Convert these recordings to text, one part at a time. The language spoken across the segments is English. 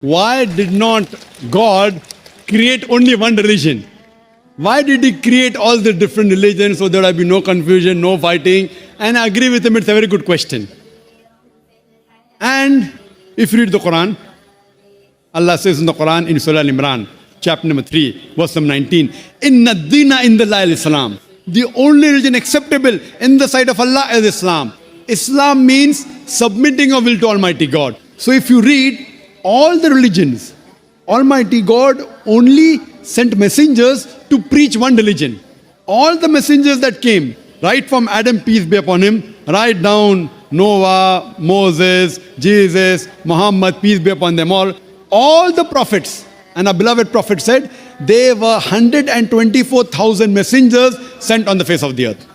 Why did not God create only one religion? Why did He create all the different religions so there will be no confusion, no fighting? And I agree with him, it's a very good question. And if you read the Quran, Allah says in the Quran in Surah Al-Imran, chapter number 3, verse number 19, Inna dina indallahi al-Islam. The only religion acceptable in the sight of Allah is Islam. Islam means submitting your will to Almighty God. So if you read all the religions, Almighty God only sent messengers to preach one religion. All the messengers that came, right from Adam, peace be upon him, right down Noah, Moses, Jesus, Muhammad, peace be upon them all the prophets, and our beloved prophet said, there were 124,000 messengers sent on the face of the earth.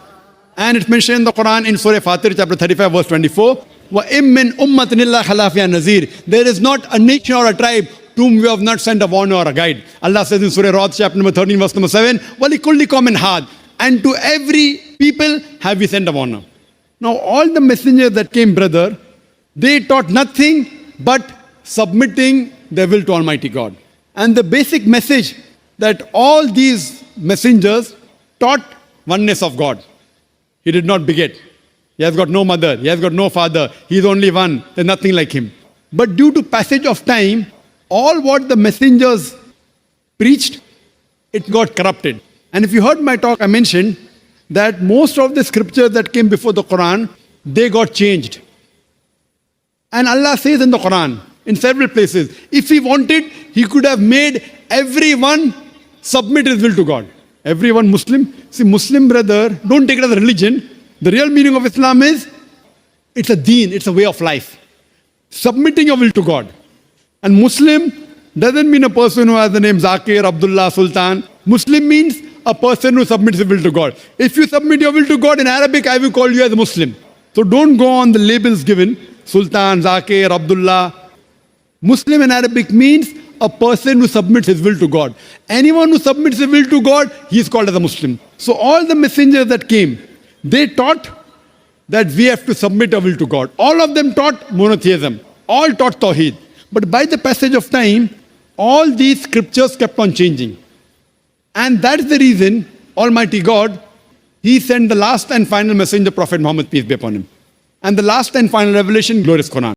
And it's mentioned in the Quran in Surah Fatir, chapter 35, verse 24, وَإِم مِّنْ أُمَّةٍ إِلَّا خَلَا فِيهَا نَذِيرٌ. There is not a nation or a tribe to whom we have not sent a warner or a guide. Allah says in Surah Ra'd, chapter number 13, verse number 7, وَلِكُلِّ قَوْمٍ هَادٍ. And to every people have we sent a warner. Now all the messengers that came, brother, they taught nothing but submitting their will to Almighty God. And the basic message that all these messengers taught oneness of God. He did not beget. He has got no mother. He has got no father. He is only one. There's nothing like him. But due to passage of time, all what the messengers preached, it got corrupted. And if you heard my talk, I mentioned that most of the scriptures that came before the Quran, they got changed. And Allah says in the Quran, in several places, if He wanted, He could have made everyone submit his will to God. Everyone Muslim. See, Muslim brother, don't take it as a religion. The real meaning of Islam is, it's a deen, it's a way of life. Submitting your will to God. And Muslim doesn't mean a person who has the name Zakir, Abdullah, Sultan. Muslim means a person who submits his will to God. If you submit your will to God in Arabic, I will call you as a Muslim. So don't go on the labels given, Sultan, Zakir, Abdullah. Muslim in Arabic means a person who submits his will to God. Anyone who submits his will to God, he is called as a Muslim. So all the messengers that came, they taught that we have to submit our will to God. All of them taught monotheism. All taught Tawheed. But by the passage of time, all these scriptures kept on changing. And that is the reason Almighty God, He sent the last and final messenger, Prophet Muhammad, peace be upon him. And the last and final revelation, glorious Quran.